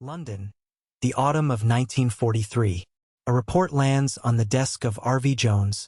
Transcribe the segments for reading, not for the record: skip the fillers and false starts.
London, the autumn of 1943. A report lands on the desk of R.V. Jones,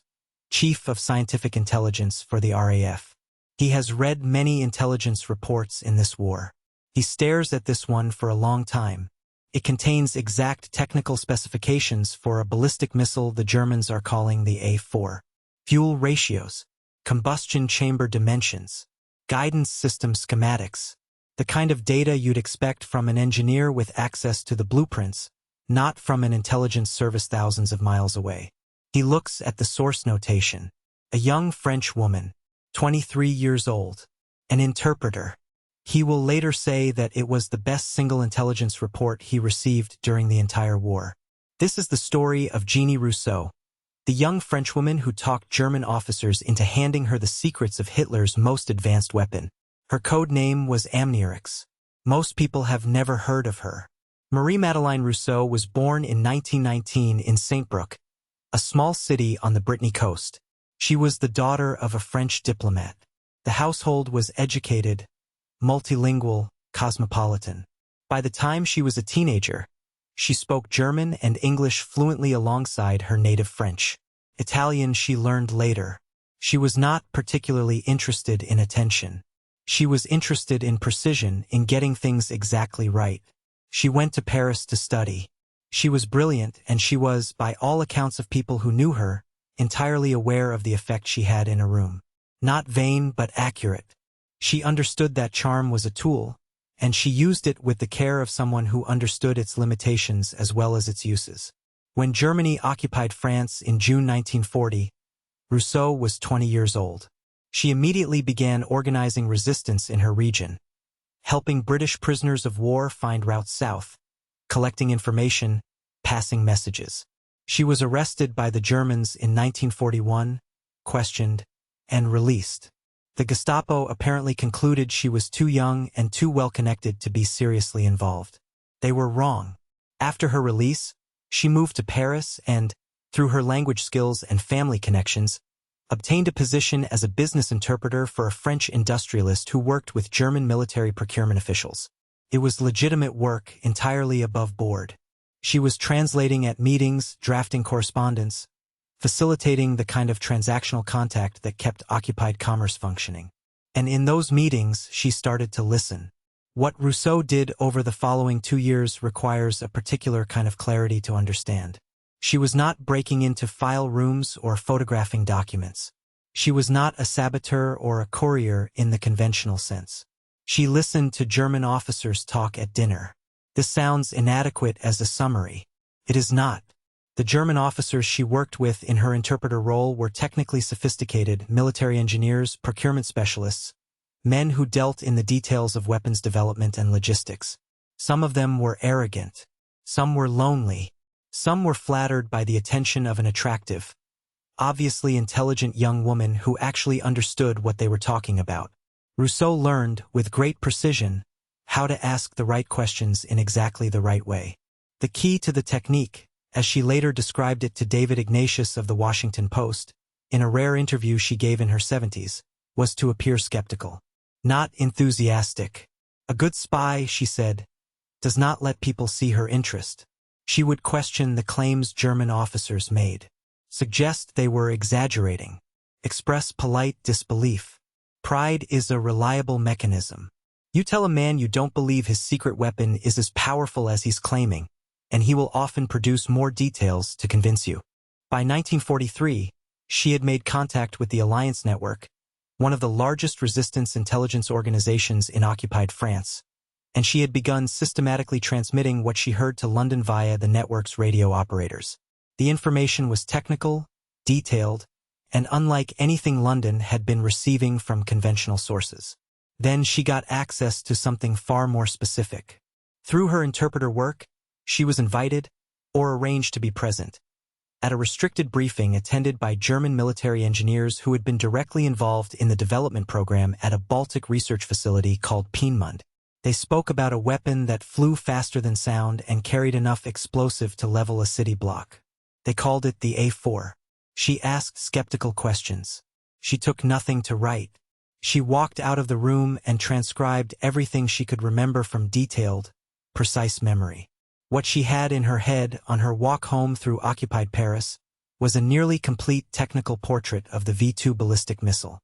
Chief of Scientific Intelligence for the RAF. He has read many intelligence reports in this war. He stares at this one for a long time. It contains exact technical specifications for a ballistic missile the Germans are calling the A4. Fuel ratios, combustion chamber dimensions, guidance system schematics. The kind of data you'd expect from an engineer with access to the blueprints, not from an intelligence service thousands of miles away. He looks at the source notation. A young French woman, 23 years old, an interpreter. He will later say that it was the best single intelligence report he received during the entire war. This is the story of Jeannie Rousseau, the young Frenchwoman who talked German officers into handing her the secrets of Hitler's most advanced weapon. Her code name was Amnirix. Most people have never heard of her. Marie-Madeleine Rousseau was born in 1919 in Saint-Brook, a small city on the Brittany coast. She was the daughter of a French diplomat. The household was educated, multilingual, cosmopolitan. By the time she was a teenager, she spoke German and English fluently alongside her native French. Italian she learned later. She was not particularly interested in attention. She was interested in precision, in getting things exactly right. She went to Paris to study. She was brilliant, and she was, by all accounts of people who knew her, entirely aware of the effect she had in a room. Not vain, but accurate. She understood that charm was a tool, and she used it with the care of someone who understood its limitations as well as its uses. When Germany occupied France in June 1940, Rousseau was 20 years old. She immediately began organizing resistance in her region, helping British prisoners of war find routes south, collecting information, passing messages. She was arrested by the Germans in 1941, questioned, and released. The Gestapo apparently concluded she was too young and too well connected to be seriously involved. They were wrong. After her release, she moved to Paris and, through her language skills and family connections, obtained a position as a business interpreter for a French industrialist who worked with German military procurement officials. It was legitimate work, entirely above board. She was translating at meetings, drafting correspondence, facilitating the kind of transactional contact that kept occupied commerce functioning. And in those meetings, she started to listen. What Rousseau did over the following 2 years requires a particular kind of clarity to understand. She was not breaking into file rooms or photographing documents. She was not a saboteur or a courier in the conventional sense. She listened to German officers talk at dinner. This sounds inadequate as a summary. It is not. The German officers she worked with in her interpreter role were technically sophisticated military engineers, procurement specialists, men who dealt in the details of weapons development and logistics. Some of them were arrogant. Some were lonely. Some were flattered by the attention of an attractive, obviously intelligent young woman who actually understood what they were talking about. Rousseau learned, with great precision, how to ask the right questions in exactly the right way. The key to the technique, as she later described it to David Ignatius of the Washington Post, in a rare interview she gave in her 70s, was to appear skeptical, not enthusiastic. A good spy, she said, does not let people see her interest. She would question the claims German officers made, suggest they were exaggerating, express polite disbelief. Pride is a reliable mechanism. You tell a man you don't believe his secret weapon is as powerful as he's claiming, and he will often produce more details to convince you. By 1943, she had made contact with the Alliance Network, one of the largest resistance intelligence organizations in occupied France, and she had begun systematically transmitting what she heard to London via the network's radio operators. The information was technical, detailed, and unlike anything London had been receiving from conventional sources. Then she got access to something far more specific. Through her interpreter work, she was invited, or arranged to be present, at a restricted briefing attended by German military engineers who had been directly involved in the development program at a Baltic research facility called Peenemünde. They spoke about a weapon that flew faster than sound and carried enough explosive to level a city block. They called it the A4. She asked skeptical questions. She took nothing to write. She walked out of the room and transcribed everything she could remember from detailed, precise memory. What she had in her head on her walk home through occupied Paris was a nearly complete technical portrait of the V-2 ballistic missile.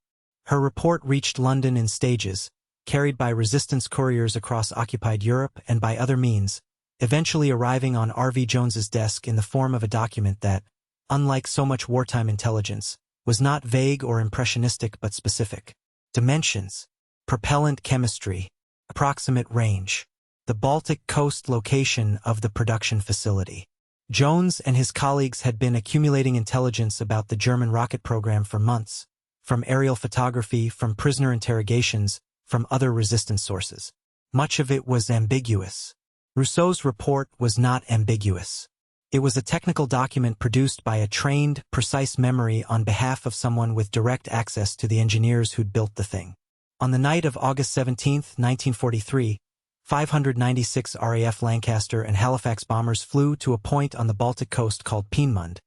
Her report reached London in stages, carried by resistance couriers across occupied Europe and by other means, eventually arriving on R.V. Jones's desk in the form of a document that, unlike so much wartime intelligence, was not vague or impressionistic but specific. Dimensions, propellant chemistry, approximate range, the Baltic coast location of the production facility. Jones and his colleagues had been accumulating intelligence about the German rocket program for months, from aerial photography, from prisoner interrogations, from other resistance sources. Much of it was ambiguous. Rousseau's report was not ambiguous. It was a technical document produced by a trained, precise memory on behalf of someone with direct access to the engineers who'd built the thing. On the night of August 17, 1943, 596 RAF Lancaster and Halifax bombers flew to a point on the Baltic coast called Peenemünde,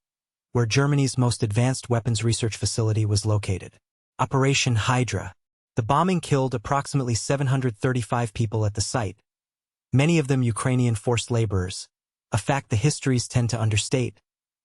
where Germany's most advanced weapons research facility was located. Operation Hydra. The bombing killed approximately 735 people at the site, many of them Ukrainian forced laborers, a fact the histories tend to understate,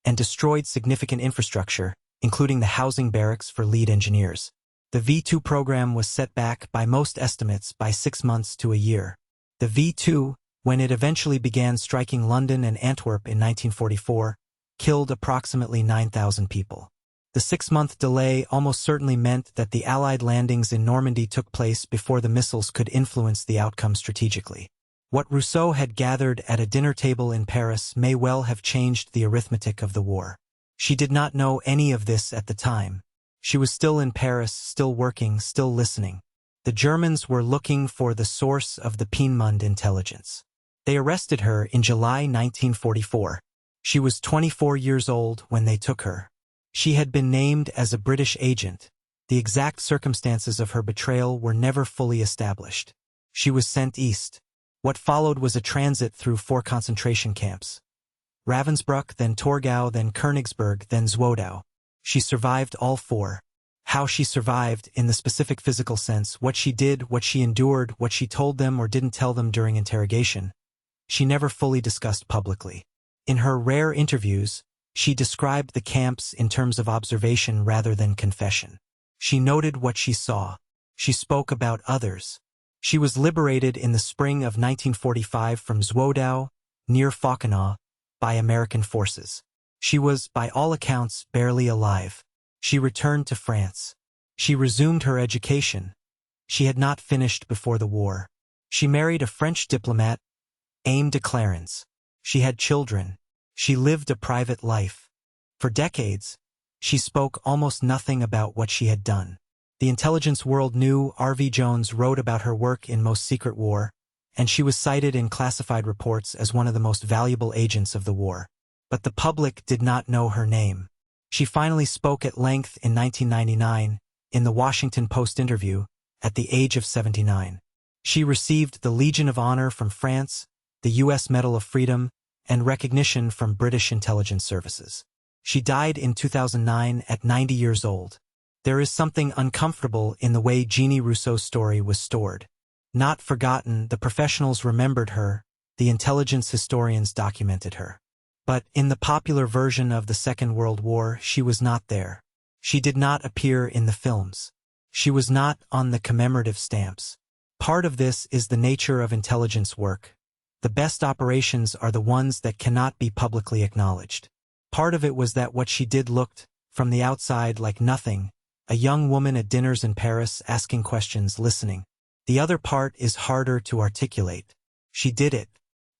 and destroyed significant infrastructure, including the housing barracks for lead engineers. The V-2 program was set back, by most estimates, by 6 months to a year. The V-2, when it eventually began striking London and Antwerp in 1944, killed approximately 9,000 people. The 6-month delay almost certainly meant that the Allied landings in Normandy took place before the missiles could influence the outcome strategically. What Rousseau had gathered at a dinner table in Paris may well have changed the arithmetic of the war. She did not know any of this at the time. She was still in Paris, still working, still listening. The Germans were looking for the source of the Peenemünde intelligence. They arrested her in July 1944. She was 24 years old when they took her. She had been named as a British agent. The exact circumstances of her betrayal were never fully established. She was sent east. What followed was a transit through 4 concentration camps. Ravensbrück, then Torgau, then Königsberg, then Zwodow. She survived all 4. How she survived, in the specific physical sense, what she did, what she endured, what she told them or didn't tell them during interrogation, she never fully discussed publicly. In her rare interviews, she described the camps in terms of observation rather than confession. She noted what she saw. She spoke about others. She was liberated in the spring of 1945 from Zwodow, near Fockenau, by American forces. She was, by all accounts, barely alive. She returned to France. She resumed her education. She had not finished before the war. She married a French diplomat, Aimé de Clarens. She had children. She lived a private life. For decades, she spoke almost nothing about what she had done. The intelligence world knew R.V. Jones wrote about her work in Most Secret War, and she was cited in classified reports as one of the most valuable agents of the war. But the public did not know her name. She finally spoke at length in 1999, in the Washington Post interview, at the age of 79. She received the Legion of Honor from France, the U.S. Medal of Freedom, and recognition from British intelligence services. She died in 2009 at 90 years old. There is something uncomfortable in the way Jeannie Rousseau's story was stored. Not forgotten, the professionals remembered her, the intelligence historians documented her. But in the popular version of the Second World War, she was not there. She did not appear in the films. She was not on the commemorative stamps. Part of this is the nature of intelligence work. The best operations are the ones that cannot be publicly acknowledged. Part of it was that what she did looked, from the outside, like nothing. A young woman at dinners in Paris asking questions, listening. The other part is harder to articulate. She did it.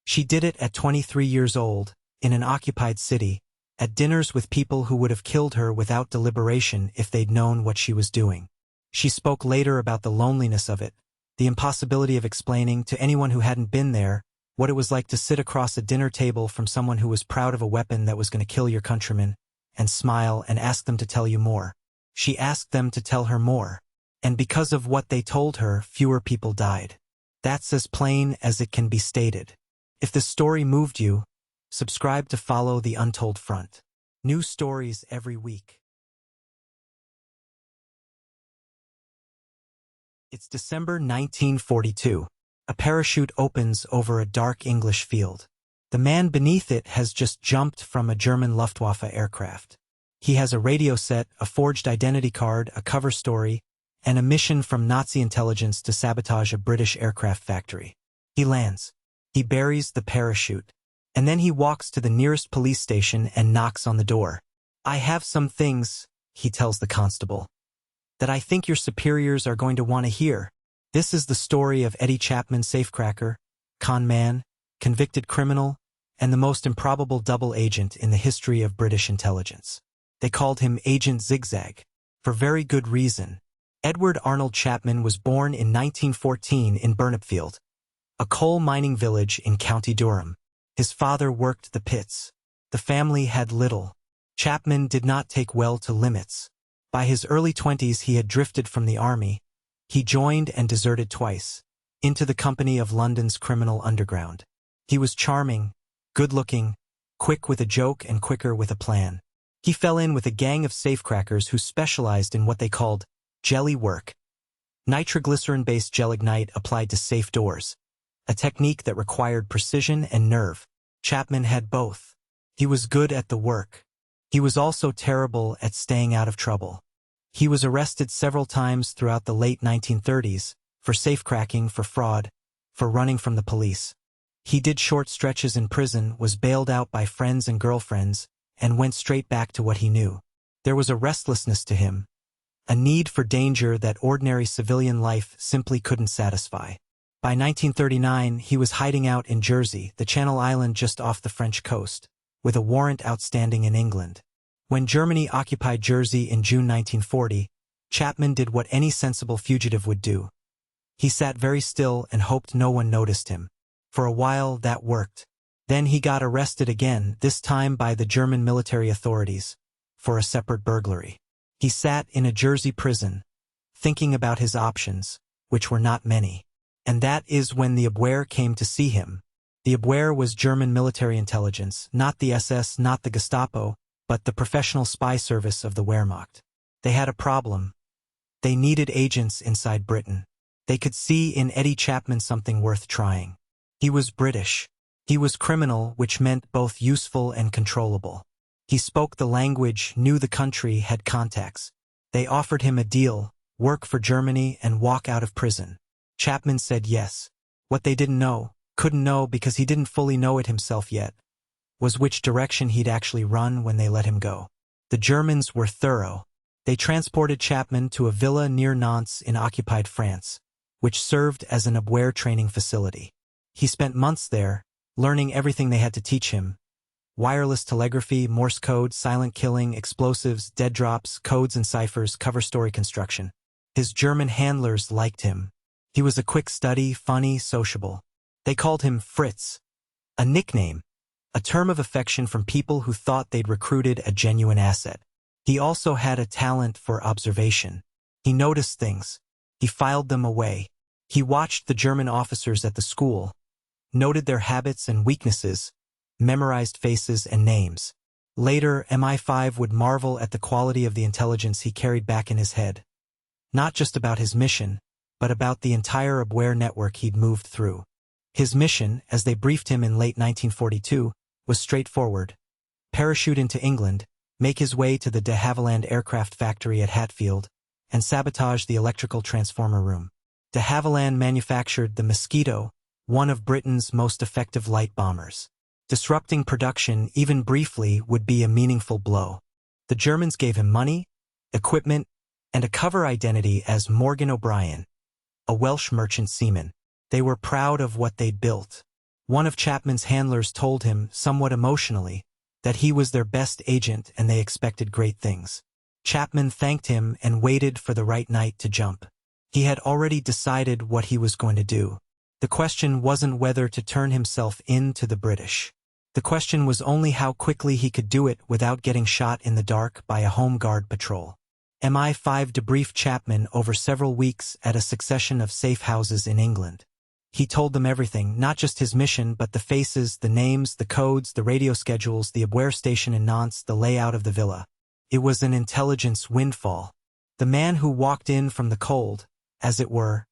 She did it at 23 years old, in an occupied city, at dinners with people who would have killed her without deliberation if they'd known what she was doing. She spoke later about the loneliness of it, the impossibility of explaining to anyone who hadn't been there what it was like to sit across a dinner table from someone who was proud of a weapon that was going to kill your countrymen, and smile and ask them to tell you more. She asked them to tell her more. And because of what they told her, fewer people died. That's as plain as it can be stated. If the story moved you, subscribe to follow the Untold Front. New stories every week. It's December 1942. A parachute opens over a dark English field. The man beneath it has just jumped from a German Luftwaffe aircraft. He has a radio set, a forged identity card, a cover story, and a mission from Nazi intelligence to sabotage a British aircraft factory. He lands. He buries the parachute. And then he walks to the nearest police station and knocks on the door. "I have some things," he tells the constable, "that I think your superiors are going to want to hear." This is the story of Eddie Chapman, safecracker, con man, convicted criminal, and the most improbable double agent in the history of British intelligence. They called him Agent Zigzag, for very good reason. Edward Arnold Chapman was born in 1914 in Burnopfield, a coal mining village in County Durham. His father worked the pits. The family had little. Chapman did not take well to limits. By his early 20s he had drifted from the army. He joined and deserted twice, into the company of London's criminal underground. He was charming, good-looking, quick with a joke and quicker with a plan. He fell in with a gang of safecrackers who specialized in what they called jelly work, nitroglycerin-based gelignite applied to safe doors, a technique that required precision and nerve. Chapman had both. He was good at the work. He was also terrible at staying out of trouble. He was arrested several times throughout the late 1930s, for safecracking, for fraud, for running from the police. He did short stretches in prison, was bailed out by friends and girlfriends, and went straight back to what he knew. There was a restlessness to him, a need for danger that ordinary civilian life simply couldn't satisfy. By 1939, he was hiding out in Jersey, the Channel Island just off the French coast, with a warrant outstanding in England. When Germany occupied Jersey in June 1940, Chapman did what any sensible fugitive would do. He sat very still and hoped no one noticed him. For a while, that worked. Then he got arrested again, this time by the German military authorities, for a separate burglary. He sat in a Jersey prison, thinking about his options, which were not many. And that is when the Abwehr came to see him. The Abwehr was German military intelligence, not the SS, not the Gestapo, but the professional spy service of the Wehrmacht. They had a problem. They needed agents inside Britain. They could see in Eddie Chapman something worth trying. He was British. He was criminal, which meant both useful and controllable. He spoke the language, knew the country, had contacts. They offered him a deal, work for Germany and walk out of prison. Chapman said yes. What they didn't know, couldn't know because he didn't fully know it himself yet, was which direction he'd actually run when they let him go. The Germans were thorough. They transported Chapman to a villa near Nantes in occupied France, which served as an Abwehr training facility. He spent months there, learning everything they had to teach him: wireless telegraphy, Morse code, silent killing, explosives, dead drops, codes and ciphers, cover story construction. His German handlers liked him. He was a quick study, funny, sociable. They called him Fritz, a nickname, a term of affection from people who thought they'd recruited a genuine asset. He also had a talent for observation. He noticed things. He filed them away. He watched the German officers at the school, noted their habits and weaknesses, memorized faces and names. Later, MI5 would marvel at the quality of the intelligence he carried back in his head. Not just about his mission, but about the entire Abwehr network he'd moved through. His mission, as they briefed him in late 1942, was straightforward: parachute into England, make his way to the de Havilland aircraft factory at Hatfield, and sabotage the electrical transformer room. De Havilland manufactured the Mosquito, one of Britain's most effective light bombers. Disrupting production, even briefly, would be a meaningful blow. The Germans gave him money, equipment, and a cover identity as Morgan O'Brien, a Welsh merchant seaman. They were proud of what they'd built. One of Chapman's handlers told him, somewhat emotionally, that he was their best agent and they expected great things. Chapman thanked him and waited for the right night to jump. He had already decided what he was going to do. The question wasn't whether to turn himself in to the British. The question was only how quickly he could do it without getting shot in the dark by a Home Guard patrol. MI5 debriefed Chapman over several weeks at a succession of safe houses in England. He told them everything, not just his mission, but the faces, the names, the codes, the radio schedules, the Abwehr station in Nantes, the layout of the villa. It was an intelligence windfall. The man who walked in from the cold, as it were,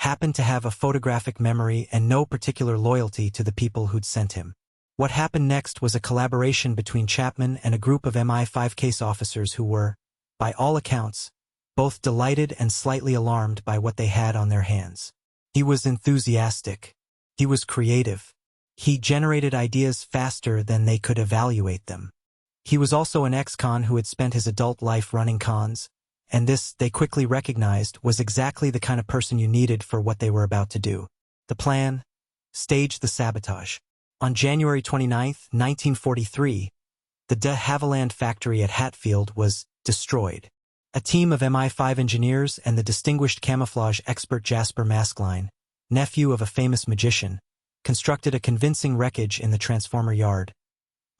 happened to have a photographic memory and no particular loyalty to the people who'd sent him. What happened next was a collaboration between Chapman and a group of MI5 case officers who were, by all accounts, both delighted and slightly alarmed by what they had on their hands. He was enthusiastic. He was creative. He generated ideas faster than they could evaluate them. He was also an ex-con who had spent his adult life running cons, and this, they quickly recognized, was exactly the kind of person you needed for what they were about to do. The plan? Stage the sabotage. On January 29, 1943, the de Havilland factory at Hatfield was destroyed. A team of MI5 engineers and the distinguished camouflage expert Jasper Maskelyne, nephew of a famous magician, constructed a convincing wreckage in the transformer yard.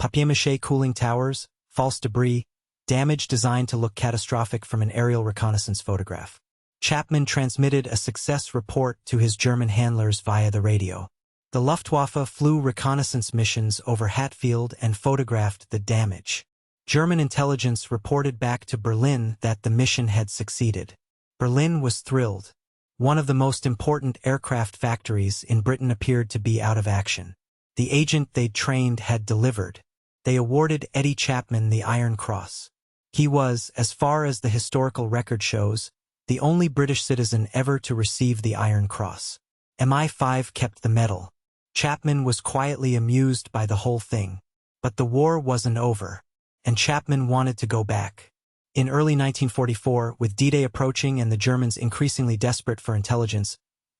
Papier-mâché cooling towers, false debris, damage designed to look catastrophic from an aerial reconnaissance photograph. Chapman transmitted a success report to his German handlers via the radio. The Luftwaffe flew reconnaissance missions over Hatfield and photographed the damage. German intelligence reported back to Berlin that the mission had succeeded. Berlin was thrilled. One of the most important aircraft factories in Britain appeared to be out of action. The agent they'd trained had delivered. They awarded Eddie Chapman the Iron Cross. He was, as far as the historical record shows, the only British citizen ever to receive the Iron Cross. MI5 kept the medal. Chapman was quietly amused by the whole thing. But the war wasn't over, and Chapman wanted to go back. In early 1944, with D-Day approaching and the Germans increasingly desperate for intelligence,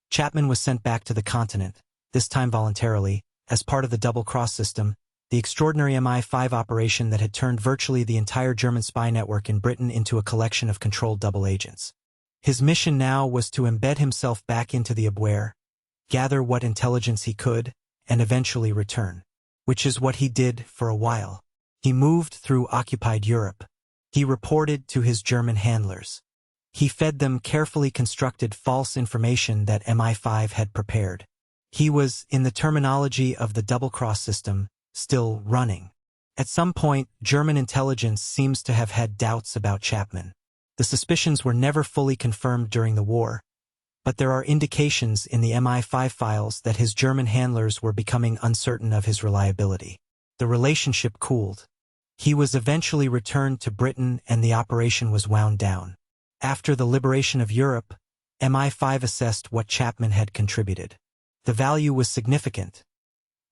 Chapman was sent back to the continent, this time voluntarily, as part of the Double Cross system, the extraordinary MI5 operation that had turned virtually the entire German spy network in Britain into a collection of controlled double agents. His mission now was to embed himself back into the Abwehr, gather what intelligence he could, and eventually return. Which is what he did for a while. He moved through occupied Europe. He reported to his German handlers. He fed them carefully constructed false information that MI5 had prepared. He was, in the terminology of the double-cross system, still running. At some point, German intelligence seems to have had doubts about Chapman. The suspicions were never fully confirmed during the war, but there are indications in the MI5 files that his German handlers were becoming uncertain of his reliability. The relationship cooled. He was eventually returned to Britain and the operation was wound down. After the liberation of Europe, MI5 assessed what Chapman had contributed. The value was significant.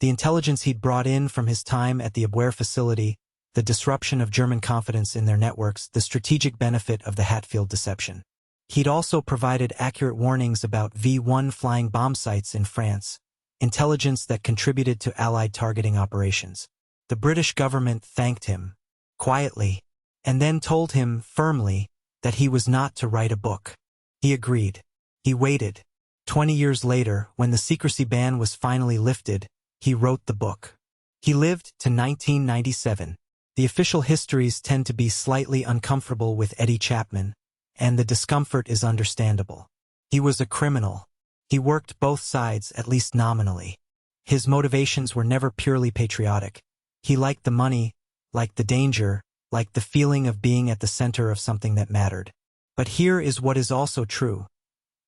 The intelligence he'd brought in from his time at the Abwehr facility, the disruption of German confidence in their networks, the strategic benefit of the Hatfield deception. He'd also provided accurate warnings about V-1 flying bomb sites in France, intelligence that contributed to Allied targeting operations. The British government thanked him, quietly, and then told him, firmly, that he was not to write a book. He agreed. He waited. 20 years later, when the secrecy ban was finally lifted, he wrote the book. He lived to 1997. The official histories tend to be slightly uncomfortable with Eddie Chapman, and the discomfort is understandable. He was a criminal. He worked both sides, at least nominally. His motivations were never purely patriotic. He liked the money, liked the danger, liked the feeling of being at the center of something that mattered. But here is what is also true.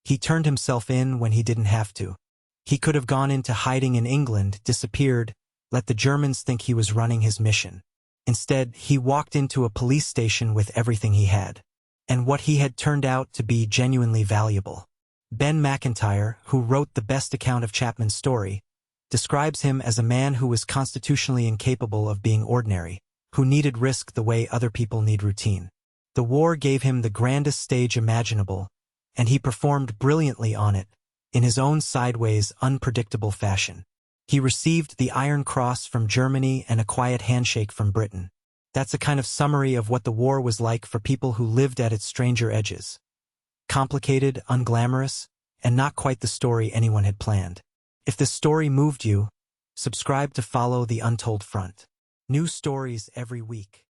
He turned himself in when he didn't have to. He could have gone into hiding in England, disappeared, let the Germans think he was running his mission. Instead, he walked into a police station with everything he had. And what he had turned out to be genuinely valuable. Ben McIntyre, who wrote the best account of Chapman's story, describes him as a man who was constitutionally incapable of being ordinary, who needed risk the way other people need routine. The war gave him the grandest stage imaginable, and he performed brilliantly on it, in his own sideways, unpredictable fashion. He received the Iron Cross from Germany and a quiet handshake from Britain. That's a kind of summary of what the war was like for people who lived at its stranger edges. Complicated, unglamorous, and not quite the story anyone had planned. If this story moved you, subscribe to follow the Untold Front. New stories every week.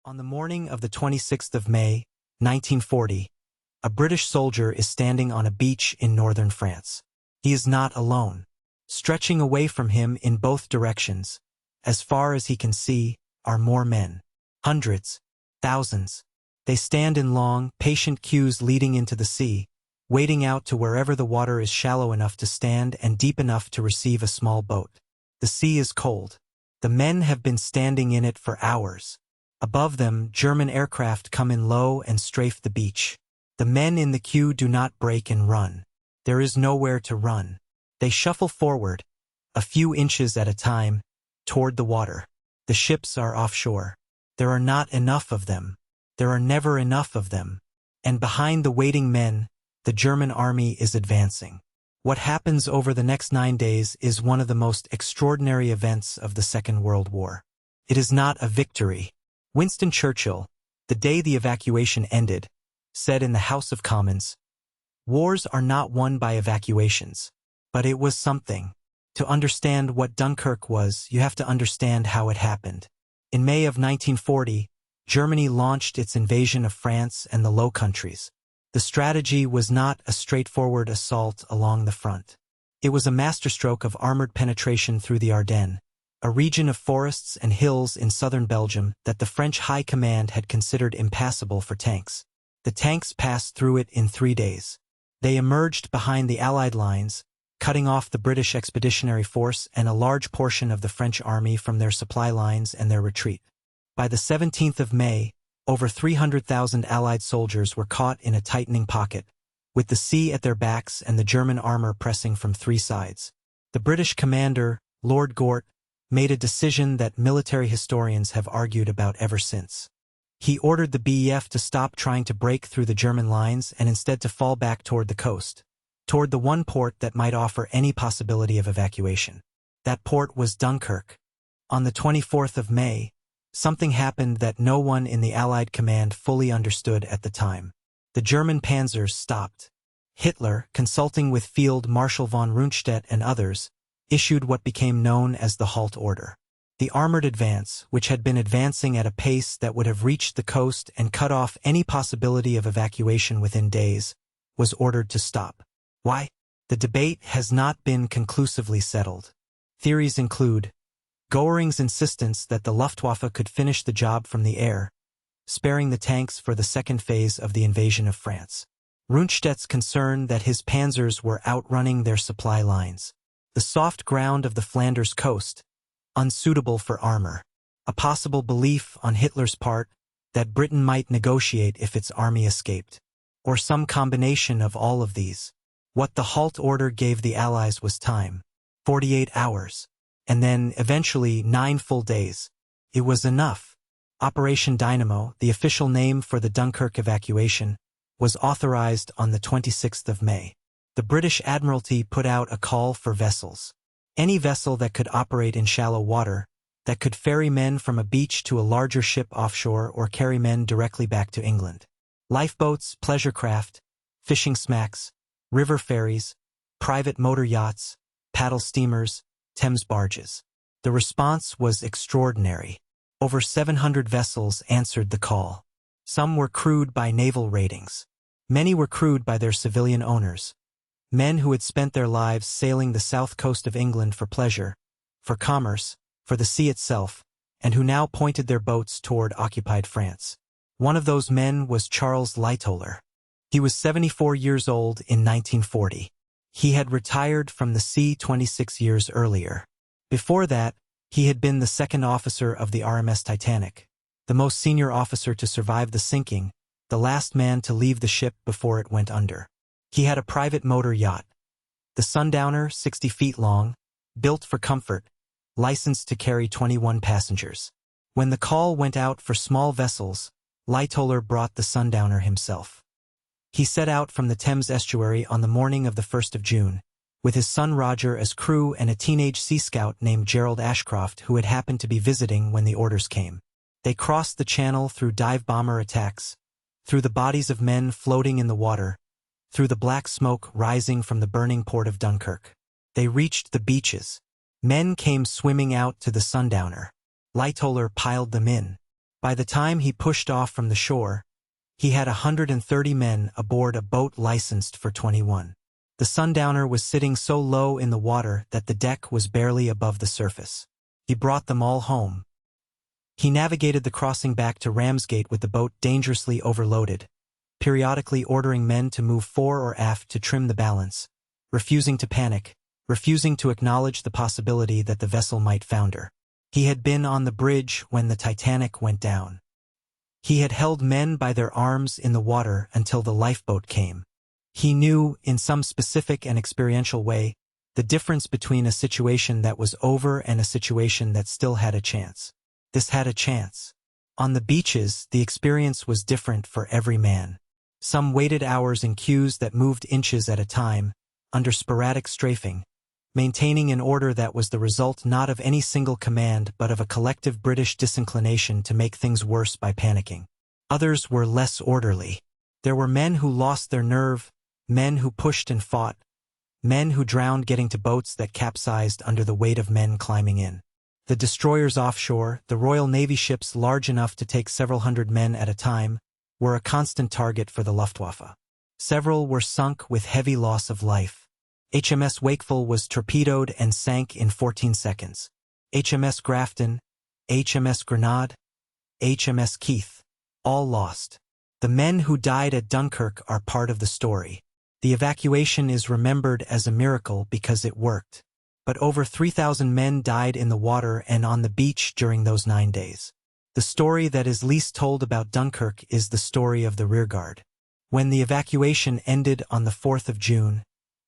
On the morning of the 26th of May, 1940, a British soldier is standing on a beach in northern France. He is not alone. Stretching away from him in both directions, as far as he can see, are more men. Hundreds, thousands. They stand in long, patient queues leading into the sea, wading out to wherever the water is shallow enough to stand and deep enough to receive a small boat. The sea is cold. The men have been standing in it for hours. Above them, German aircraft come in low and strafe the beach. The men in the queue do not break and run. There is nowhere to run. They shuffle forward, a few inches at a time, toward the water. The ships are offshore. There are not enough of them. There are never enough of them. And behind the waiting men, the German army is advancing. What happens over the next 9 days is one of the most extraordinary events of the Second World War. It is not a victory. Winston Churchill, the day the evacuation ended, said in the House of Commons, "Wars are not won by evacuations." But it was something. To understand what Dunkirk was, you have to understand how it happened. In May of 1940, Germany launched its invasion of France and the Low Countries. The strategy was not a straightforward assault along the front. It was a masterstroke of armored penetration through the Ardennes, a region of forests and hills in southern Belgium that the French High Command had considered impassable for tanks. The tanks passed through it in 3 days. They emerged behind the Allied lines, cutting off the British Expeditionary Force and a large portion of the French army from their supply lines and their retreat. By the 17th of May, over 300,000 Allied soldiers were caught in a tightening pocket, with the sea at their backs and the German armor pressing from 3 sides. The British commander, Lord Gort, made a decision that military historians have argued about ever since. He ordered the BEF to stop trying to break through the German lines and instead to fall back toward the coast, toward the one port that might offer any possibility of evacuation. That port was Dunkirk. On the 24th of May, something happened that no one in the Allied command fully understood at the time. The German panzers stopped. Hitler, consulting with Field Marshal von Rundstedt and others, issued what became known as the halt order. The armored advance, which had been advancing at a pace that would have reached the coast and cut off any possibility of evacuation within days, was ordered to stop. Why? The debate has not been conclusively settled. Theories include Göring's insistence that the Luftwaffe could finish the job from the air, sparing the tanks for the second phase of the invasion of France. Rundstedt's concern that his panzers were outrunning their supply lines. The soft ground of the Flanders coast, unsuitable for armor. A possible belief on Hitler's part that Britain might negotiate if its army escaped. Or some combination of all of these. What the halt order gave the Allies was time. 48 hours. And then, eventually, 9 full days. It was enough. Operation Dynamo, the official name for the Dunkirk evacuation, was authorized on the 26th of May. The British Admiralty put out a call for vessels. Any vessel that could operate in shallow water, that could ferry men from a beach to a larger ship offshore or carry men directly back to England. Lifeboats, pleasure craft, fishing smacks, river ferries, private motor yachts, paddle steamers, Thames barges. The response was extraordinary. Over 700 vessels answered the call. Some were crewed by naval ratings. Many were crewed by their civilian owners. Men who had spent their lives sailing the south coast of England for pleasure, for commerce, for the sea itself, and who now pointed their boats toward occupied France. One of those men was Charles Lightoller. He was 74 years old in 1940. He had retired from the sea 26 years earlier. Before that, he had been the second officer of the RMS Titanic, the most senior officer to survive the sinking, the last man to leave the ship before it went under. He had a private motor yacht, the Sundowner, 60 feet long, built for comfort, licensed to carry 21 passengers. When the call went out for small vessels, Lightoller brought the Sundowner himself. He set out from the Thames estuary on the morning of the 1st of June, with his son Roger as crew and a teenage sea scout named Gerald Ashcroft who had happened to be visiting when the orders came. They crossed the channel through dive bomber attacks, through the bodies of men floating in the water, through the black smoke rising from the burning port of Dunkirk. They reached the beaches. Men came swimming out to the Sundowner. Lightoller piled them in. By the time he pushed off from the shore, he had 130 men aboard a boat licensed for 21. The Sundowner was sitting so low in the water that the deck was barely above the surface. He brought them all home. He navigated the crossing back to Ramsgate with the boat dangerously overloaded, periodically ordering men to move fore or aft to trim the balance, refusing to panic, refusing to acknowledge the possibility that the vessel might founder. He had been on the bridge when the Titanic went down. He had held men by their arms in the water until the lifeboat came. He knew, in some specific and experiential way, the difference between a situation that was over and a situation that still had a chance. This had a chance. On the beaches, the experience was different for every man. Some waited hours in queues that moved inches at a time, under sporadic strafing, maintaining an order that was the result not of any single command but of a collective British disinclination to make things worse by panicking. Others were less orderly. There were men who lost their nerve, men who pushed and fought, men who drowned getting to boats that capsized under the weight of men climbing in. The destroyers offshore, the Royal Navy ships large enough to take several hundred men at a time, were a constant target for the Luftwaffe. Several were sunk with heavy loss of life. HMS Wakeful was torpedoed and sank in 14 seconds. HMS Grafton, HMS Grenade, HMS Keith, all lost. The men who died at Dunkirk are part of the story. The evacuation is remembered as a miracle because it worked. But over 3,000 men died in the water and on the beach during those 9 days. The story that is least told about Dunkirk is the story of the rearguard. When the evacuation ended on the 4th of June,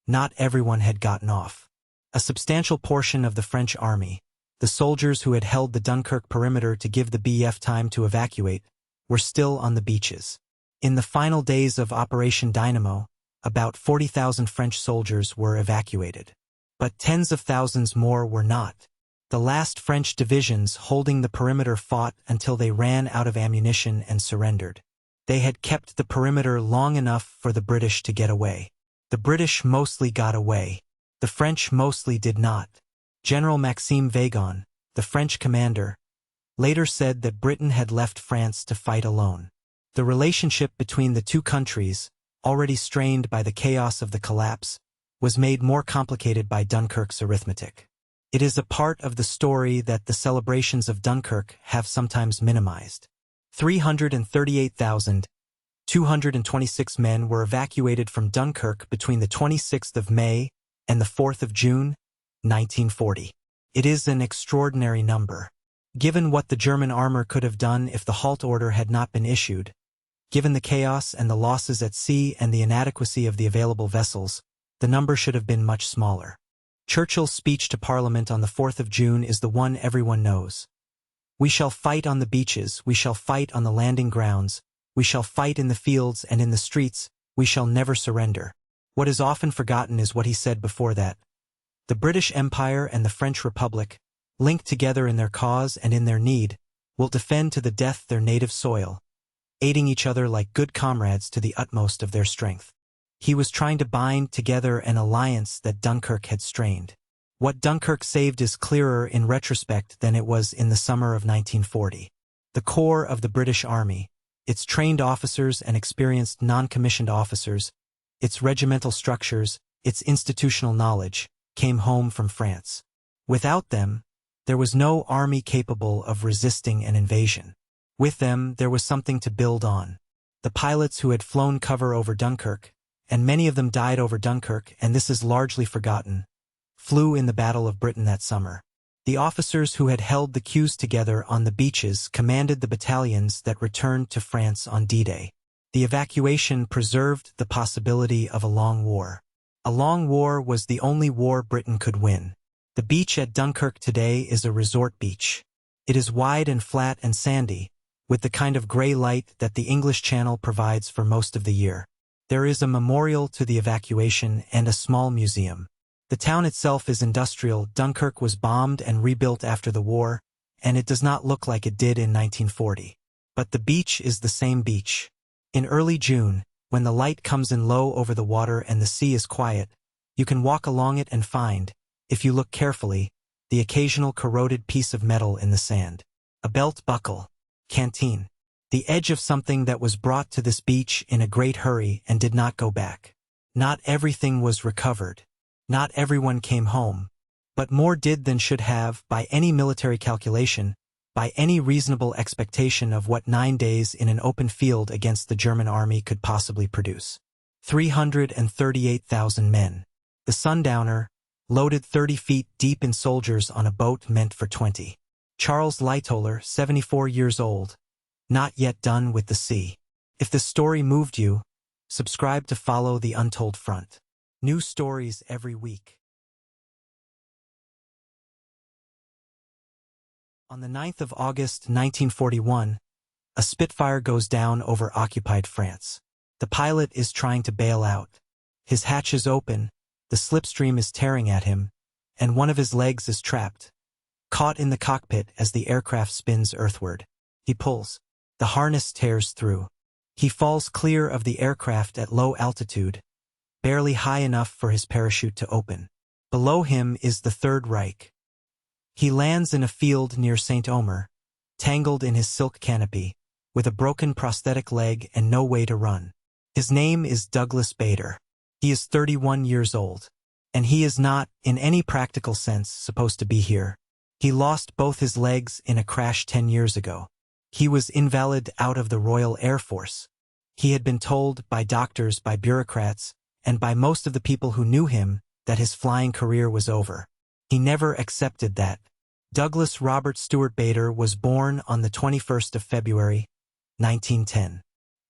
not everyone had gotten off. A substantial portion of the French army, the soldiers who had held the Dunkirk perimeter to give the BF time to evacuate, were still on the beaches. In the final days of Operation Dynamo, about 40,000 French soldiers were evacuated. But tens of thousands more were not. The last French divisions holding the perimeter fought until they ran out of ammunition and surrendered. They had kept the perimeter long enough for the British to get away. The British mostly got away. The French mostly did not. General Maxime Weygand, the French commander, later said that Britain had left France to fight alone. The relationship between the two countries, already strained by the chaos of the collapse, was made more complicated by Dunkirk's arithmetic. It is a part of the story that the celebrations of Dunkirk have sometimes minimized. 338,226 men were evacuated from Dunkirk between the 26th of May and the 4th of June, 1940. It is an extraordinary number. Given what the German armor could have done if the halt order had not been issued, given the chaos and the losses at sea and the inadequacy of the available vessels, the number should have been much smaller. Churchill's speech to Parliament on the 4th of June is the one everyone knows. We shall fight on the beaches, we shall fight on the landing grounds, we shall fight in the fields and in the streets, we shall never surrender. What is often forgotten is what he said before that. The British Empire and the French Republic, linked together in their cause and in their need, will defend to the death their native soil, aiding each other like good comrades to the utmost of their strength. He was trying to bind together an alliance that Dunkirk had strained. What Dunkirk saved is clearer in retrospect than it was in the summer of 1940. The core of the British Army, its trained officers and experienced non-commissioned officers, its regimental structures, its institutional knowledge, came home from France. Without them, there was no army capable of resisting an invasion. With them, there was something to build on. The pilots who had flown cover over Dunkirk, and many of them died over Dunkirk, and this is largely forgotten, flew in the Battle of Britain that summer. The officers who had held the queues together on the beaches commanded the battalions that returned to France on D-Day. The evacuation preserved the possibility of a long war. A long war was the only war Britain could win. The beach at Dunkirk today is a resort beach. It is wide and flat and sandy, with the kind of gray light that the English Channel provides for most of the year. There is a memorial to the evacuation and a small museum. The town itself is industrial. Dunkirk was bombed and rebuilt after the war, and it does not look like it did in 1940. But the beach is the same beach. In early June, when the light comes in low over the water and the sea is quiet, you can walk along it and find, if you look carefully, the occasional corroded piece of metal in the sand. A belt buckle, canteen. The edge of something that was brought to this beach in a great hurry and did not go back. Not everything was recovered. Not everyone came home. But more did than should have, by any military calculation, by any reasonable expectation of what 9 days in an open field against the German army could possibly produce. 338,000 men. The Sundowner, loaded 30 feet deep in soldiers on a boat meant for 20. Charles Lightoller, 74 years old, not yet done with the sea. If this story moved you, subscribe to follow the Untold Front. New stories every week. On the 9th of August 1941, a Spitfire goes down over occupied France. The pilot is trying to bail out. His hatch is open, the slipstream is tearing at him, and one of his legs is trapped, caught in the cockpit as the aircraft spins earthward. He pulls. The harness tears through. He falls clear of the aircraft at low altitude, barely high enough for his parachute to open. Below him is the Third Reich. He lands in a field near St. Omer, tangled in his silk canopy, with a broken prosthetic leg and no way to run. His name is Douglas Bader. He is 31 years old, and he is not, in any practical sense, supposed to be here. He lost both his legs in a crash 10 years ago. He was invalid out of the Royal Air Force. He had been told by doctors, by bureaucrats, and by most of the people who knew him that his flying career was over. He never accepted that. Douglas Robert Stewart Bader was born on the 21st of February, 1910.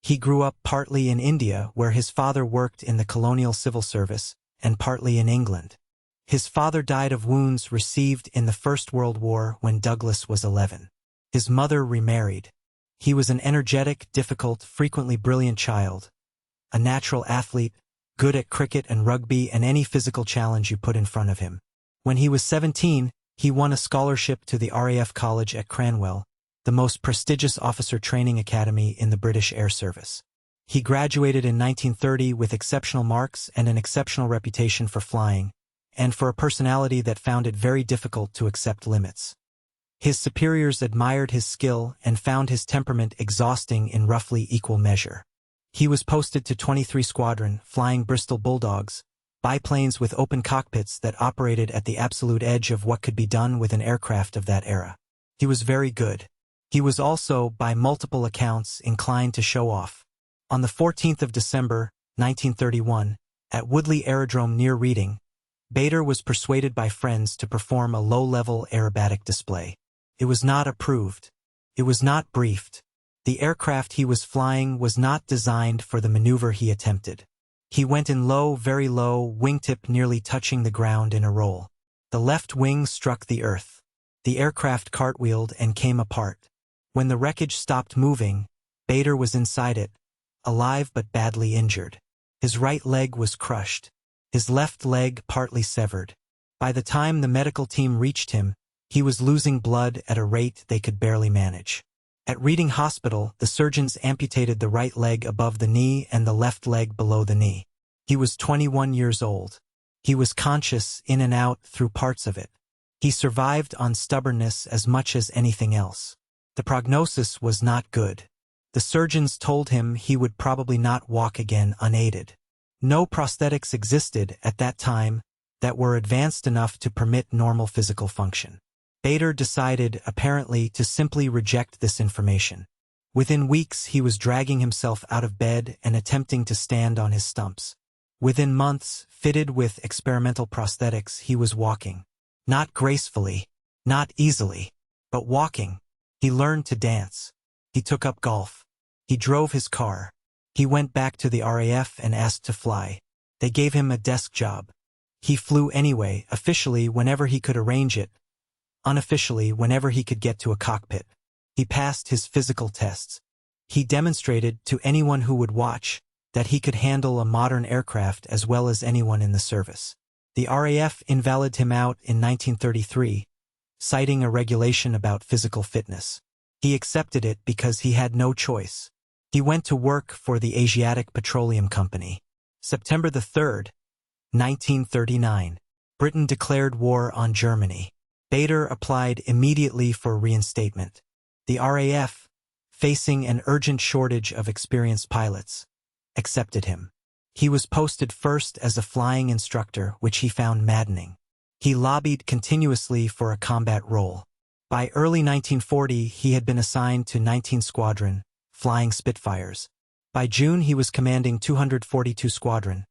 He grew up partly in India, where his father worked in the colonial civil service, and partly in England. His father died of wounds received in the First World War when Douglas was 11. His mother remarried. He was an energetic, difficult, frequently brilliant child, a natural athlete, good at cricket and rugby and any physical challenge you put in front of him. When he was 17, he won a scholarship to the RAF College at Cranwell, the most prestigious officer training academy in the British Air Service. He graduated in 1930 with exceptional marks and an exceptional reputation for flying, and for a personality that found it very difficult to accept limits. His superiors admired his skill and found his temperament exhausting in roughly equal measure. He was posted to 23 Squadron, flying Bristol Bulldogs, biplanes with open cockpits that operated at the absolute edge of what could be done with an aircraft of that era. He was very good. He was also, by multiple accounts, inclined to show off. On the 14th of December, 1931, at Woodley Aerodrome near Reading, Bader was persuaded by friends to perform a low-level aerobatic display. It was not approved. It was not briefed. The aircraft he was flying was not designed for the maneuver he attempted. He went in low, very low, wingtip nearly touching the ground in a roll. The left wing struck the earth. The aircraft cartwheeled and came apart. When the wreckage stopped moving, Bader was inside it, alive but badly injured. His right leg was crushed. His left leg partly severed. By the time the medical team reached him, he was losing blood at a rate they could barely manage. At Reading Hospital, the surgeons amputated the right leg above the knee and the left leg below the knee. He was 21 years old. He was conscious in and out through parts of it. He survived on stubbornness as much as anything else. The prognosis was not good. The surgeons told him he would probably not walk again unaided. No prosthetics existed at that time that were advanced enough to permit normal physical function. Bader decided, apparently, to simply reject this information. Within weeks, he was dragging himself out of bed and attempting to stand on his stumps. Within months, fitted with experimental prosthetics, he was walking. Not gracefully, not easily, but walking. He learned to dance. He took up golf. He drove his car. He went back to the RAF and asked to fly. They gave him a desk job. He flew anyway, officially whenever he could arrange it, unofficially whenever he could get to a cockpit. He passed his physical tests. He demonstrated to anyone who would watch that he could handle a modern aircraft as well as anyone in the service. The RAF invalidated him out in 1933, citing a regulation about physical fitness. He accepted it because he had no choice. He went to work for the Asiatic Petroleum Company. September the 3rd, 1939. Britain declared war on Germany. Bader applied immediately for reinstatement. The RAF, facing an urgent shortage of experienced pilots, accepted him. He was posted first as a flying instructor, which he found maddening. He lobbied continuously for a combat role. By early 1940, he had been assigned to 19th Squadron, flying Spitfires. By June, he was commanding 242 Squadron,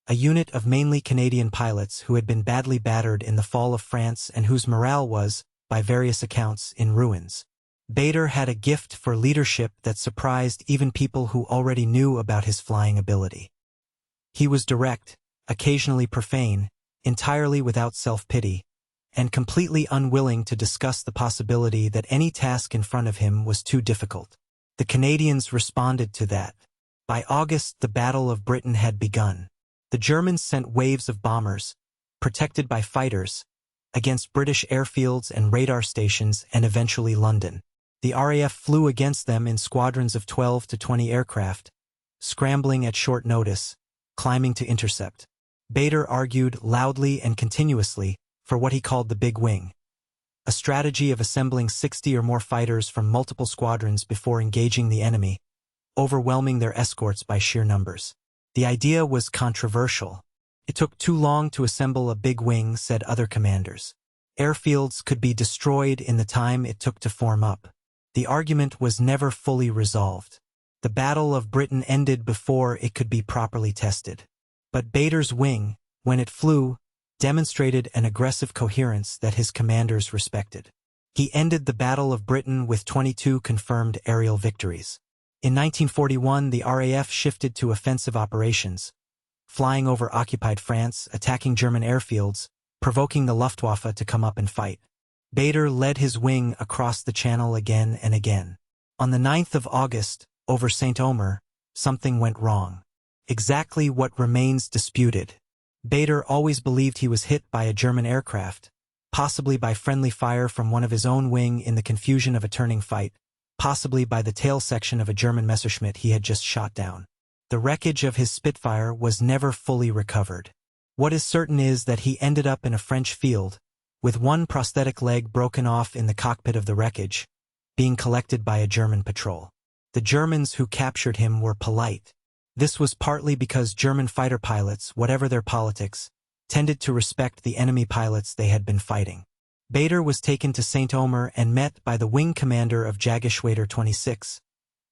a unit of mainly Canadian pilots who had been badly battered in the fall of France and whose morale was, by various accounts, in ruins. Bader had a gift for leadership that surprised even people who already knew about his flying ability. He was direct, occasionally profane, entirely without self-pity, and completely unwilling to discuss the possibility that any task in front of him was too difficult. The Canadians responded to that. By August, the Battle of Britain had begun. The Germans sent waves of bombers, protected by fighters, against British airfields and radar stations and eventually London. The RAF flew against them in squadrons of 12 to 20 aircraft, scrambling at short notice, climbing to intercept. Bader argued loudly and continuously for what he called the Big Wing, a strategy of assembling 60 or more fighters from multiple squadrons before engaging the enemy, overwhelming their escorts by sheer numbers. The idea was controversial. It took too long to assemble a big wing, said other commanders. Airfields could be destroyed in the time it took to form up. The argument was never fully resolved. The Battle of Britain ended before it could be properly tested. But Bader's wing, when it flew, demonstrated an aggressive coherence that his commanders respected. He ended the Battle of Britain with 22 confirmed aerial victories. In 1941, the RAF shifted to offensive operations, flying over occupied France, attacking German airfields, provoking the Luftwaffe to come up and fight. Bader led his wing across the Channel again and again. On the 9th of August, over St. Omer, something went wrong. Exactly what remains disputed. Bader always believed he was hit by a German aircraft, possibly by friendly fire from one of his own wing in the confusion of a turning fight, possibly by the tail section of a German Messerschmitt he had just shot down. The wreckage of his Spitfire was never fully recovered. What is certain is that he ended up in a French field, with one prosthetic leg broken off in the cockpit of the wreckage, being collected by a German patrol. The Germans who captured him were polite. This was partly because German fighter pilots, whatever their politics, tended to respect the enemy pilots they had been fighting. Bader was taken to St. Omer and met by the wing commander of Yeager Ww2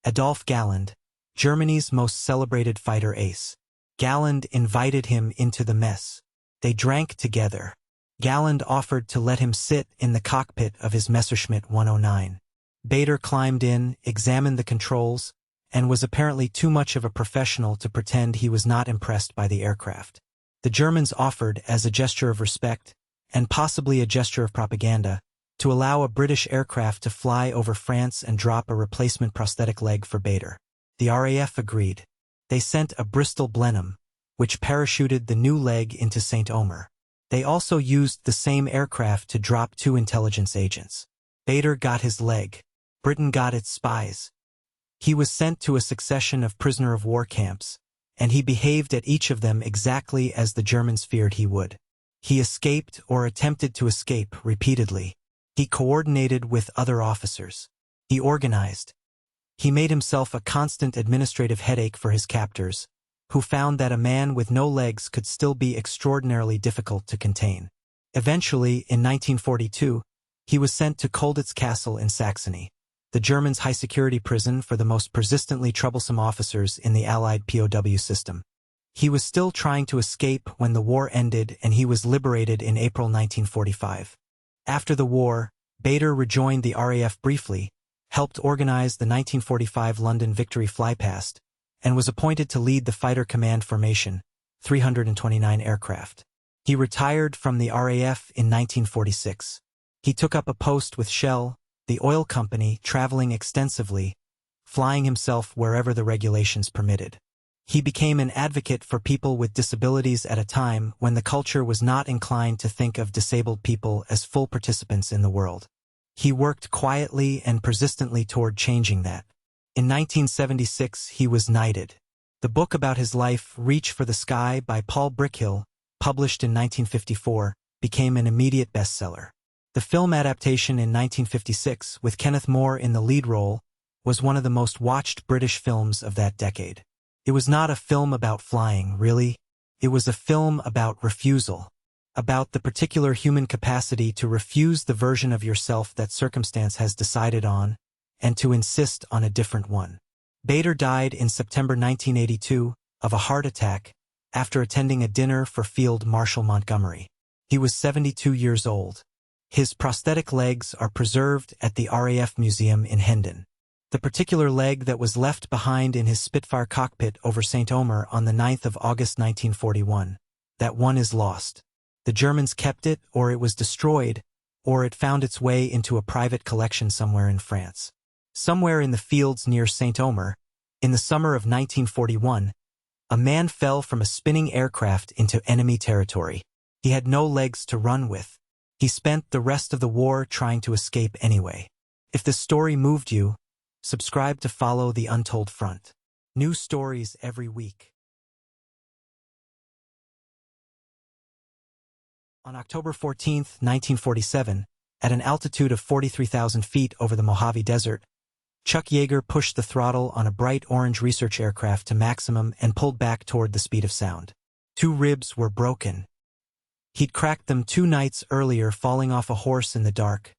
Adolf Galland, Germany's most celebrated fighter ace. Galland invited him into the mess. They drank together. Galland offered to let him sit in the cockpit of his Messerschmitt 109. Bader climbed in, examined the controls, and was apparently too much of a professional to pretend he was not impressed by the aircraft. The Germans offered, as a gesture of respect, and possibly a gesture of propaganda, to allow a British aircraft to fly over France and drop a replacement prosthetic leg for Bader. The RAF agreed. They sent a Bristol Blenheim, which parachuted the new leg into St. Omer. They also used the same aircraft to drop 2 intelligence agents. Bader got his leg. Britain got its spies. He was sent to a succession of prisoner-of-war camps, and he behaved at each of them exactly as the Germans feared he would. He escaped or attempted to escape repeatedly. He coordinated with other officers. He organized. He made himself a constant administrative headache for his captors, who found that a man with no legs could still be extraordinarily difficult to contain. Eventually, in 1942, he was sent to Colditz Castle in Saxony, the Germans' high-security prison for the most persistently troublesome officers in the Allied POW system. He was still trying to escape when the war ended and he was liberated in April 1945. After the war, Bader rejoined the RAF briefly, helped organize the 1945 London Victory Flypast, and was appointed to lead the Fighter Command Formation, 329 aircraft. He retired from the RAF in 1946. He took up a post with Shell, the oil company, traveling extensively, flying himself wherever the regulations permitted. He became an advocate for people with disabilities at a time when the culture was not inclined to think of disabled people as full participants in the world. He worked quietly and persistently toward changing that. In 1976, he was knighted. The book about his life, Reach for the Sky by Paul Brickhill, published in 1954, became an immediate bestseller. The film adaptation in 1956, with Kenneth More in the lead role, was one of the most watched British films of that decade. It was not a film about flying, really. It was a film about refusal. about the particular human capacity to refuse the version of yourself that circumstance has decided on, and to insist on a different one. Bader died in September 1982 of a heart attack after attending a dinner for Field Marshal Montgomery. He was 72 years old. His prosthetic legs are preserved at the RAF Museum in Hendon. The particular leg that was left behind in his Spitfire cockpit over St. Omer on the 9th of August 1941, that one is lost. The Germans kept it, or it was destroyed, or it found its way into a private collection somewhere in France. Somewhere in the fields near St. Omer, in the summer of 1941, a man fell from a spinning aircraft into enemy territory. He had no legs to run with. He spent the rest of the war trying to escape anyway. If this story moved you, subscribe to follow the Untold Front. New stories every week. On October 14, 1947, at an altitude of 43,000 feet over the Mojave Desert, Chuck Yeager pushed the throttle on a bright orange research aircraft to maximum and pulled back toward the speed of sound. 2 ribs were broken. He'd cracked them 2 nights earlier falling off a horse in the dark,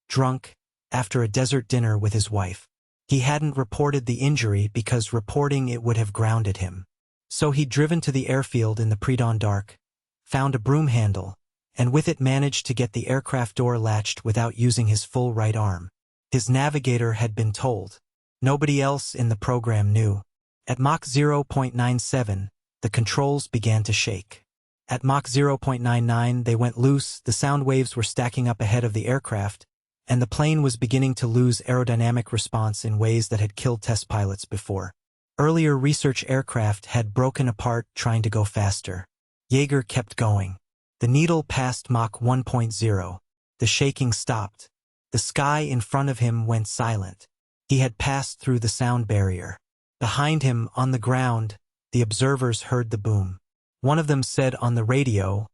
drunk, after a desert dinner with his wife. He hadn't reported the injury because reporting it would have grounded him. So he'd driven to the airfield in the pre-dawn dark, found a broom handle, and with it managed to get the aircraft door latched without using his full right arm. His navigator had been told. Nobody else in the program knew. At Mach 0.97, the controls began to shake. At Mach 0.99, they went loose, the sound waves were stacking up ahead of the aircraft, and the plane was beginning to lose aerodynamic response in ways that had killed test pilots before. Earlier research aircraft had broken apart trying to go faster. Yeager kept going. The needle passed Mach 1.0. The shaking stopped. The sky in front of him went silent. He had passed through the sound barrier. Behind him, on the ground, the observers heard the boom. One of them said on the radio,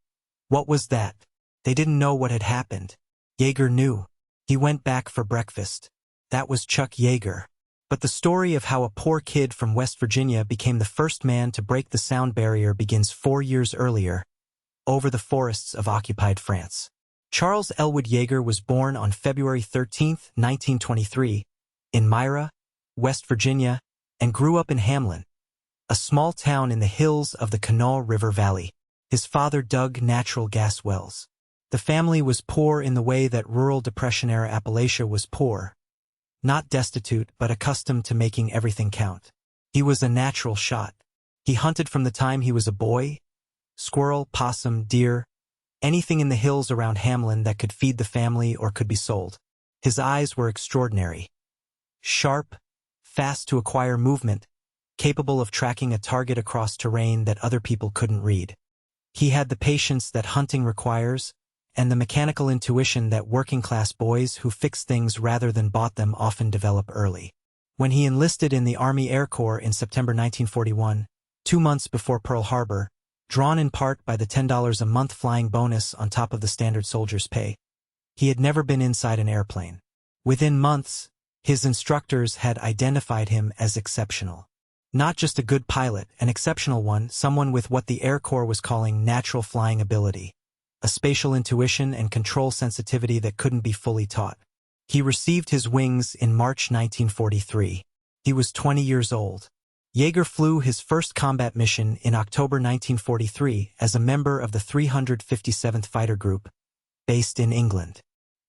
"What was that?" They didn't know what had happened. Yeager knew. He went back for breakfast. That was Chuck Yeager. But the story of how a poor kid from West Virginia became the first man to break the sound barrier begins 4 years earlier, over the forests of occupied France. Charles Elwood Yeager was born on February 13, 1923, in Myra, West Virginia, and grew up in Hamlin, a small town in the hills of the Kanawha River Valley. His father dug natural gas wells. The family was poor in the way that rural Depression-era Appalachia was poor. Not destitute, but accustomed to making everything count. He was a natural shot. He hunted from the time he was a boy. Squirrel, possum, deer, anything in the hills around Hamlin that could feed the family or could be sold. His eyes were extraordinary. Sharp, fast to acquire movement, capable of tracking a target across terrain that other people couldn't read. He had the patience that hunting requires, and the mechanical intuition that working-class boys who fix things rather than bought them often develop early. When he enlisted in the Army Air Corps in September 1941, 2 months before Pearl Harbor, drawn in part by the $10 a month flying bonus on top of the standard soldier's pay, he had never been inside an airplane. Within months, his instructors had identified him as exceptional. Not just a good pilot, an exceptional one, someone with what the Air Corps was calling natural flying ability, a spatial intuition and control sensitivity that couldn't be fully taught. He received his wings in March 1943. He was 20 years old. Yeager flew his first combat mission in October 1943 as a member of the 357th Fighter Group, based in England.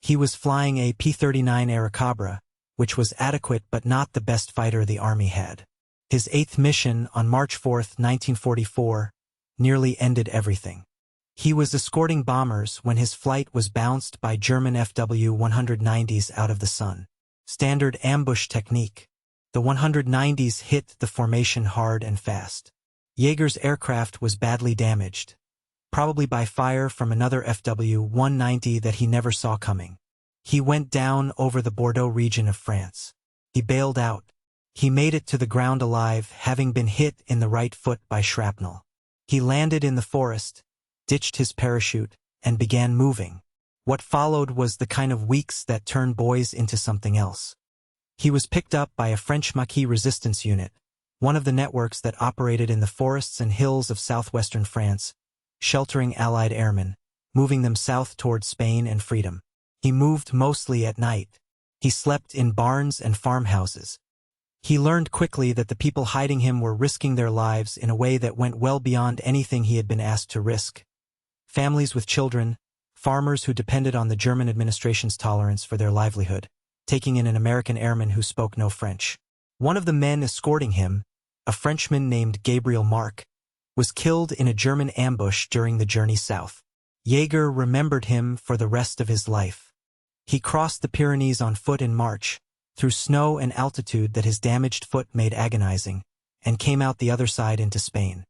He was flying a P-39 Airacobra, which was adequate but not the best fighter the Army had. His 8th mission on March 4, 1944, nearly ended everything. He was escorting bombers when his flight was bounced by German FW-190s out of the sun. Standard ambush technique. The 190s hit the formation hard and fast. Yeager's aircraft was badly damaged, probably by fire from another FW-190 that he never saw coming. He went down over the Bordeaux region of France. He bailed out. He made it to the ground alive, having been hit in the right foot by shrapnel. He landed in the forest, ditched his parachute, and began moving. What followed was the kind of weeks that turn boys into something else. He was picked up by a French Maquis resistance unit, one of the networks that operated in the forests and hills of southwestern France, sheltering Allied airmen, moving them south toward Spain and freedom. He moved mostly at night. He slept in barns and farmhouses. He learned quickly that the people hiding him were risking their lives in a way that went well beyond anything he had been asked to risk. Families with children, farmers who depended on the German administration's tolerance for their livelihood, taking in an American airman who spoke no French. One of the men escorting him, a Frenchman named Gabriel Marc, was killed in a German ambush during the journey south. Yeager remembered him for the rest of his life. He crossed the Pyrenees on foot in March, through snow and altitude that his damaged foot made agonizing, and came out the other side into Spain.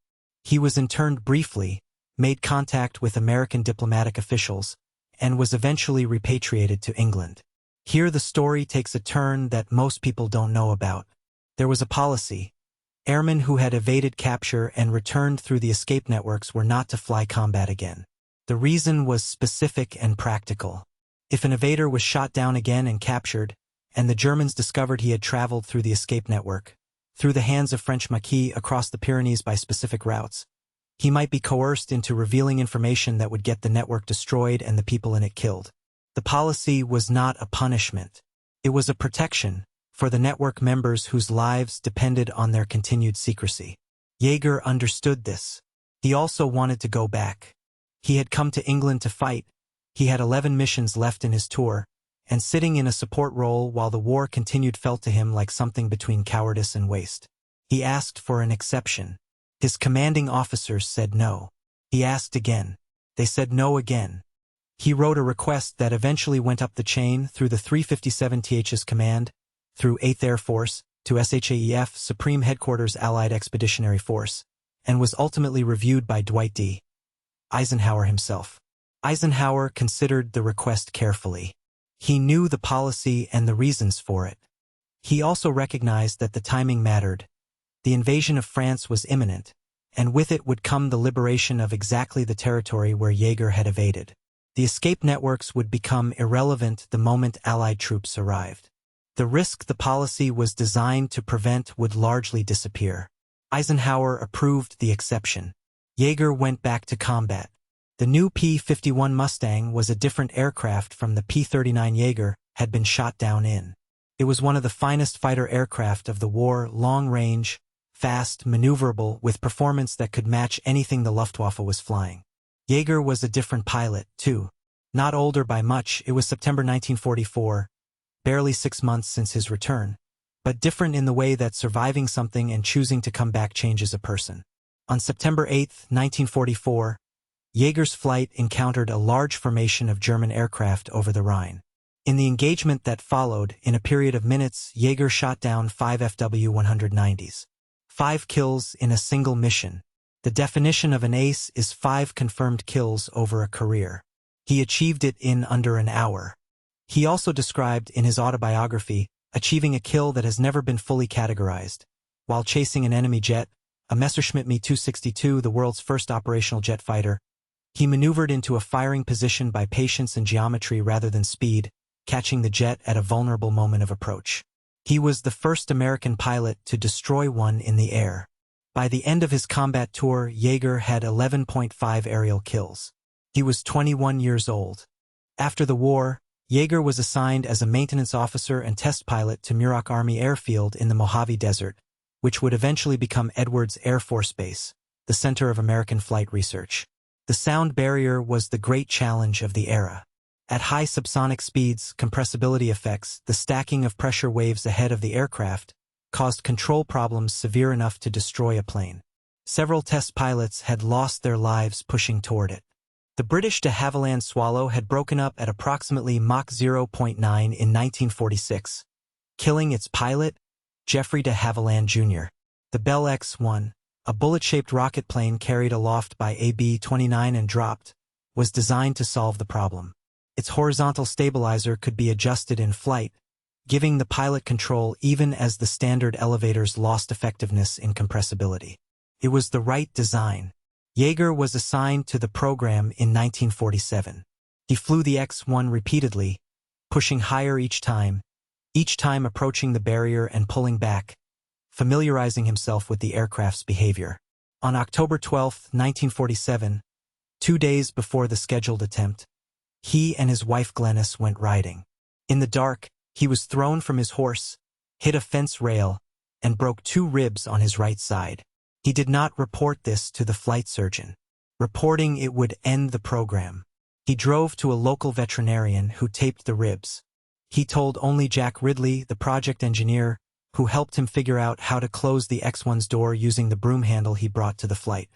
He was interned briefly, made contact with American diplomatic officials, and was eventually repatriated to England. Here the story takes a turn that most people don't know about. There was a policy. Airmen who had evaded capture and returned through the escape networks were not to fly combat again. The reason was specific and practical. If an evader was shot down again and captured, and the Germans discovered he had traveled through the escape network, through the hands of French maquis across the Pyrenees by specific routes, he might be coerced into revealing information that would get the network destroyed and the people in it killed. The policy was not a punishment. It was a protection for the network members whose lives depended on their continued secrecy. Yeager understood this. He also wanted to go back. He had come to England to fight. He had 11 missions left in his tour, and sitting in a support role while the war continued felt to him like something between cowardice and waste. He asked for an exception. His commanding officers said no. He asked again. They said no again. He wrote a request that eventually went up the chain through the 357th's command, through 8th Air Force, to SHAEF Supreme Headquarters Allied Expeditionary Force, and was ultimately reviewed by Dwight D. Eisenhower himself. Eisenhower considered the request carefully. He knew the policy and the reasons for it. He also recognized that the timing mattered. The invasion of France was imminent, and with it would come the liberation of exactly the territory where Yeager had evaded. The escape networks would become irrelevant the moment Allied troops arrived. The risk the policy was designed to prevent would largely disappear. Eisenhower approved the exception. Yeager went back to combat. The new P-51 Mustang was a different aircraft from the P-39 Yeager had been shot down in. It was one of the finest fighter aircraft of the war, long-range, fast, maneuverable, with performance that could match anything the Luftwaffe was flying. Yeager was a different pilot, too. Not older by much, it was September 1944, barely 6 months since his return, but different in the way that surviving something and choosing to come back changes a person. On September 8, 1944, Yeager's flight encountered a large formation of German aircraft over the Rhine. In the engagement that followed, in a period of minutes, Yeager shot down 5 FW-190s. 5 kills in a single mission. The definition of an ace is 5 confirmed kills over a career. He achieved it in under an hour. He also described in his autobiography achieving a kill that has never been fully categorized. While chasing an enemy jet, a Messerschmitt Me-262, the world's first operational jet fighter, he maneuvered into a firing position by patience and geometry rather than speed, catching the jet at a vulnerable moment of approach. He was the first American pilot to destroy one in the air. By the end of his combat tour, Yeager had 11.5 aerial kills. He was 21 years old. After the war, Yeager was assigned as a maintenance officer and test pilot to Muroc Army Airfield in the Mojave Desert, which would eventually become Edwards Air Force Base, the center of American flight research. The sound barrier was the great challenge of the era. At high subsonic speeds, compressibility effects, the stacking of pressure waves ahead of the aircraft, caused control problems severe enough to destroy a plane. Several test pilots had lost their lives pushing toward it. The British de Havilland Swallow had broken up at approximately Mach 0.9 in 1946, killing its pilot, Geoffrey de Havilland Jr. The Bell X-1, a bullet-shaped rocket plane carried aloft by a B-29 and dropped, was designed to solve the problem. Its horizontal stabilizer could be adjusted in flight, giving the pilot control even as the standard elevators lost effectiveness in compressibility. It was the right design. Yeager was assigned to the program in 1947. He flew the X-1 repeatedly, pushing higher each time approaching the barrier and pulling back, familiarizing himself with the aircraft's behavior. On October 12, 1947, 2 days before the scheduled attempt, he and his wife Glenys went riding. In the dark, he was thrown from his horse, hit a fence rail, and broke 2 ribs on his right side. He did not report this to the flight surgeon, reporting it would end the program. He drove to a local veterinarian who taped the ribs. He told only Jack Ridley, the project engineer, who helped him figure out how to close the X-1's door using the broom handle he brought to the flight.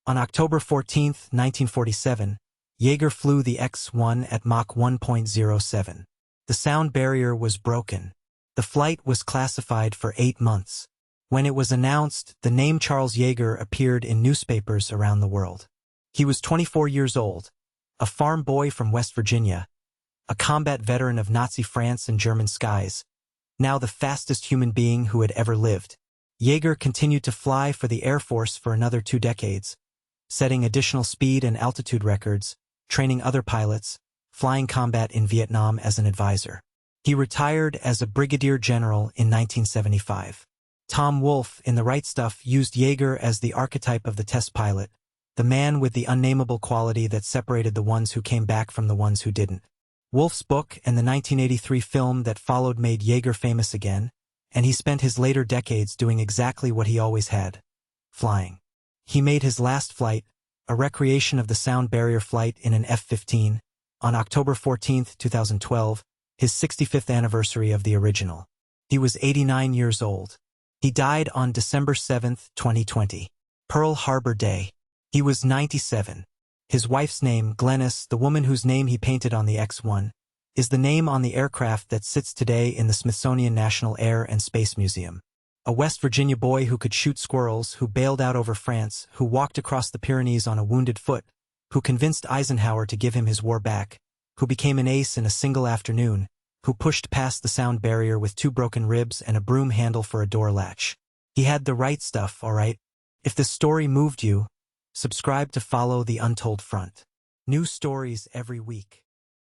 On October 14, 1947, Yeager flew the X-1 at Mach 1.07. The sound barrier was broken. The flight was classified for 8 months. When it was announced, the name Charles Yeager appeared in newspapers around the world. He was 24 years old, a farm boy from West Virginia, a combat veteran of Nazi France and German skies, now the fastest human being who had ever lived. Yeager continued to fly for the Air Force for another 2 decades, setting additional speed and altitude records, training other pilots, flying combat in Vietnam as an advisor. He retired as a brigadier general in 1975. Tom Wolfe in The Right Stuff used Yeager as the archetype of the test pilot, the man with the unnameable quality that separated the ones who came back from the ones who didn't. Wolfe's book and the 1983 film that followed made Yeager famous again, and he spent his later decades doing exactly what he always had: flying. He made his last flight, a recreation of the sound barrier flight in an F-15, on October 14, 2012, his 65th anniversary of the original. He was 89 years old. He died on December 7, 2020, Pearl Harbor Day. He was 97. His wife's name, Glenys, the woman whose name he painted on the X-1, is the name on the aircraft that sits today in the Smithsonian National Air and Space Museum. A West Virginia boy who could shoot squirrels, who bailed out over France, who walked across the Pyrenees on a wounded foot, who convinced Eisenhower to give him his war back, who became an ace in a single afternoon, who pushed past the sound barrier with 2 broken ribs and a broom handle for a door latch. He had the right stuff, all right? If this story moved you, subscribe to follow the Untold front. New stories every week.